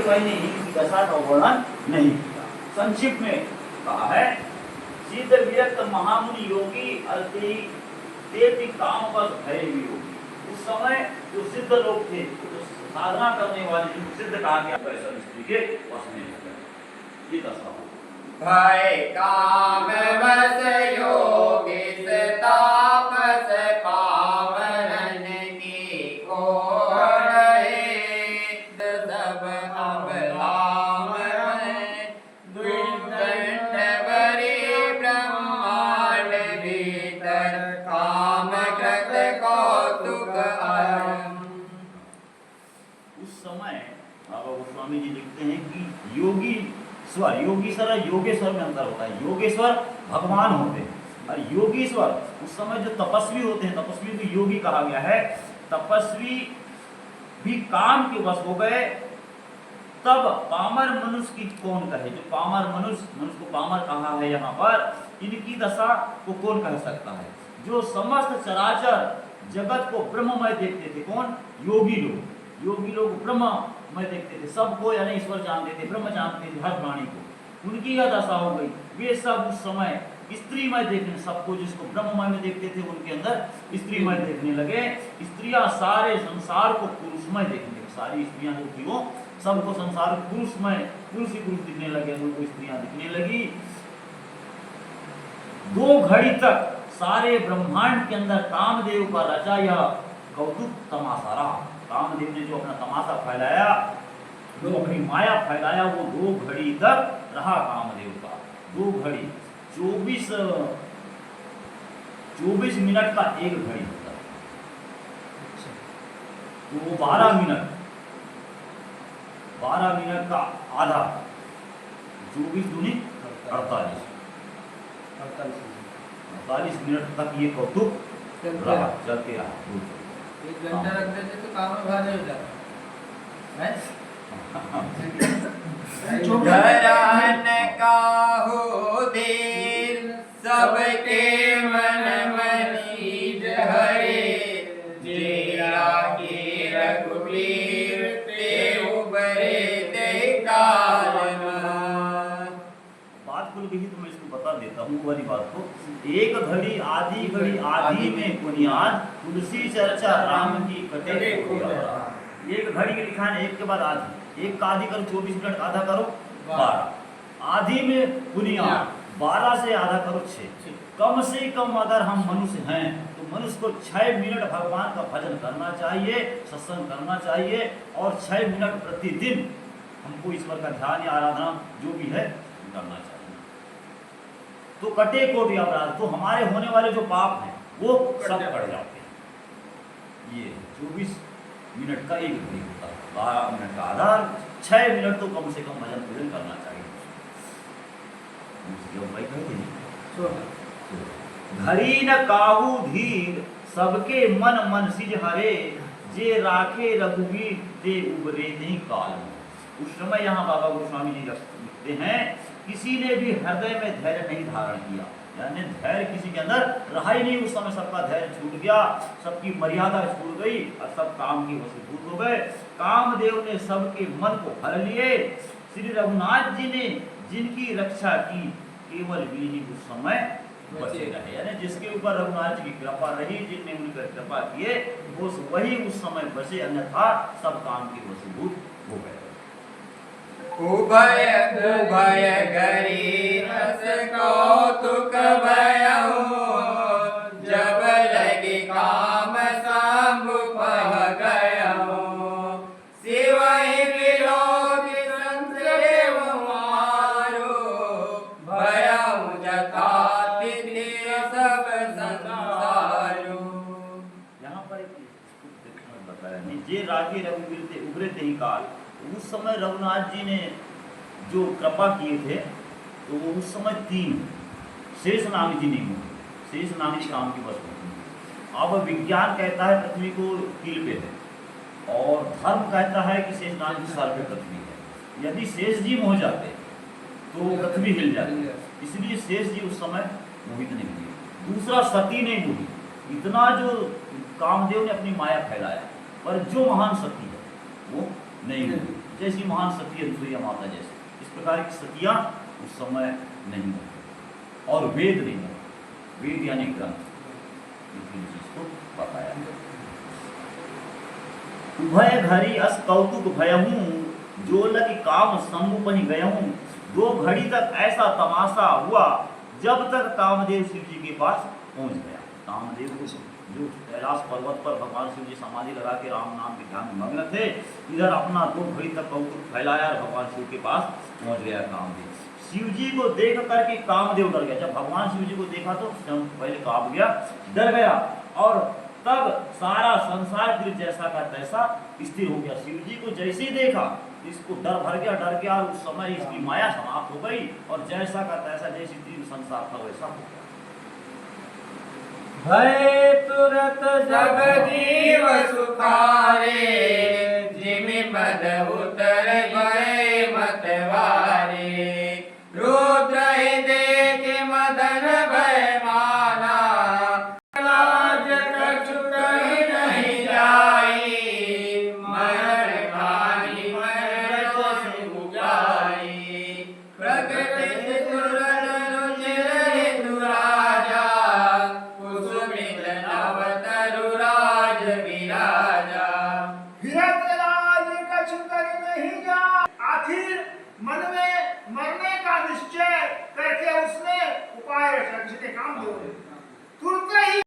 मैंने इनकी दशा का वर्णन नहीं किया। संक्षिप्त में कहा है, सिद्ध विरक्त महामुनि योगी अल्पी देवी कामवश भय वियोगी। उस समय जो सिद्ध लोग थे, जो साधना करने वाले, जो सिद्ध कहा गया वैसा स्त्री के वश में हो गए। ये दशा भय काम वश योगी से तापस पावन की कोड़े सब अबलाम दुर्दंड बरी ब्रह्मांड भीतर काम कृत कौतुक उस समय बाबा गोस्वामी जी लिखते हैं कि योगी स्वर, योगीश्वर योगेश्वर में अंतर होता है। योगेश्वर भगवान होते हैं और योगीश्वर उस समय जो तपस्वी होते हैं, तपस्वी को योगी कहा गया है। तपस्वी भी काम के वश हो गए, तब पामर मनुष्य की कौन कहे। जो पामर मनुष्य को पामर कहा है यहाँ पर, इनकी दशा को कौन कह सकता है। जो समस्त चराचर जगत को ब्रह्ममय देखते थे, कौन? योगी लोग। योगी लोग ब्रह्म में देखते थे सबको, यानी ईश्वर जानते थे, ब्रह्म जानते थे हर प्राणी को। उनकी यह दशा हो गई। वे सब उस समय स्त्रीमय देखने, सबको जिसको ब्रह्ममय में देखते थे उनके अंदर स्त्रीमय देखने लगे। स्त्रियां सारे संसार को पुरुषमय देखने लगे। सारी स्त्रियां जो थी वो सबको संसार पुरुषमय, पुरुष ही पुरुष दिखने लगे, उनको स्त्रियां दिखने लगी। 2 घड़ी तक सारे ब्रह्मांड के अंदर कामदेव का रचा यह कौतुक तमाशा रहा। कामदेव ने जो अपना तमाशा फैलाया, जो अपनी माया फैलाया, वो 2 घड़ी तक रहा कामदेव का। 2 घड़ी 24 मिनट का 1 घड़ी होता है, तो 12 मिनट का आधा, 24 दूनी 48 मिनट तक ये कौतुक रहा, चलते रहा। 1 घंटा रख देते तो काम में भारी हो जाता है। धरन काहू दीन सबके मन मनीज हरे, जेरा के रघुवीर ते उबरे ते काल। बात भूल गई तो मैं इसको बता देता हूँ वाली बात को। 1 घड़ी आधी में बुनियाद, तुलसी चर्चा राम की कटे। 1 घड़ी के लिखा है 1 के बाद आधी, 1 का आधी करो 24 मिनट, आधा करो 12, आधी में बुनियाद, 12 से आधा करो 6। कम से कम अगर हम मनुष्य हैं तो मनुष्य को 6 मिनट भगवान का भजन करना चाहिए, सत्संग करना चाहिए, और 6 मिनट प्रतिदिन हमको ईश्वर का ध्यान या आराधना जो भी है करना चाहिए। तो कटे कोटि अपराध, तो हमारे होने वाले जो पाप हैं वो सब कट जाते हैं। ये 24 मिनट का 1 घड़ी होता है, 12 मिनट का आधा, 6 मिनट तो कम से कम भजन पूजन करना चाहिए। घड़ी न काहू धीर सबके मन सिज हरे, जे राखे रघुवीर ते उबरे नहीं काल। उस समय यहाँ बाबा गोस्वामी जी लिखते हैं, किसी ने भी हृदय में धैर्य नहीं धारण किया, यानी धैर्य किसी के अंदर रहा ही नहीं। उस समय सबका धैर्य छूट गया, सबकी मर्यादा छूट गई और सब काम की वशीभूत हो गए। कामदेव ने सबके मन को हर लिए। श्री रघुनाथ जी ने जिनकी रक्षा की, केवल वे ही उस समय बचे रहे, यानी जिसके ऊपर रघुनाथ जी की कृपा रही, जिनने उन पर कृपा किए, वो वही उस समय बचे, अन्यथा सब काम की वशीभूत हो गए। उभय गरी रस कौतुक भयउ, जब लगी काम शंभु पह गयउ। शिवहि विलोक संसेव मारो, भयउ जताति सब संसारो। यहाँ पर एक बताया नहीं, जे रागे रघुवीर ते उभरे ते ही काल। उस समय रघुनाथ जी ने जो कृपा किए थे, तो वो उस समय 3 शेष नाग जी नहीं हुए, शेष नाग जी काम की वस्तु। अब विज्ञान कहता है पृथ्वी को कील पे है, और धर्म कहता है कि शेष नाग जी सर पे पृथ्वी है। यदि शेष जी मोह जाते तो पृथ्वी हिल जाती, इसलिए शेष जी उस समय मोहित नहीं हुए। दूसरा, सती नहीं हुई। इतना जो कामदेव ने अपनी माया फैलाया, पर जो महान सती है वो नहीं हुई। जैसी महान सती अनुसुईया माता जैसे, इस प्रकार की सतियां उस समय नहीं होती। और वेद नहीं होता, वेद यानी ग्रंथ, इसी चीज को बताया। उभय घड़ी अस कौतुक भयहूँ, जो लगी काम संभु पहि गयहूँ। 2 घड़ी तक ऐसा तमाशा हुआ जब तक कामदेव शिव जी के पास पहुंच गया। कामदेव को जो कैलाश पर्वत पर भगवान शिव जी समाधि लगा के राम नाम के ध्यान में मग्न थे, इधर अपना 2 घड़ी तक कौतुक फैलाया और भगवान शिव के पास पहुंच गया कामदेव। शिव जी को देख करके कामदेव डर गया। जब भगवान शिव जी को देखा तो स्वयं पहले कांप गया, डर गया, और तब सारा संसार फिर जैसा का तैसा स्थिर हो गया। शिव जी को जैसे ही देखा इसको डर भर गया, डर गया, और उस समय इसकी माया समाप्त हो गई और जैसा का तैसा जैसी स्थिति संसार था वैसा हो गया। भय तुरत जग जीव सुखारे, जिमि पद उतर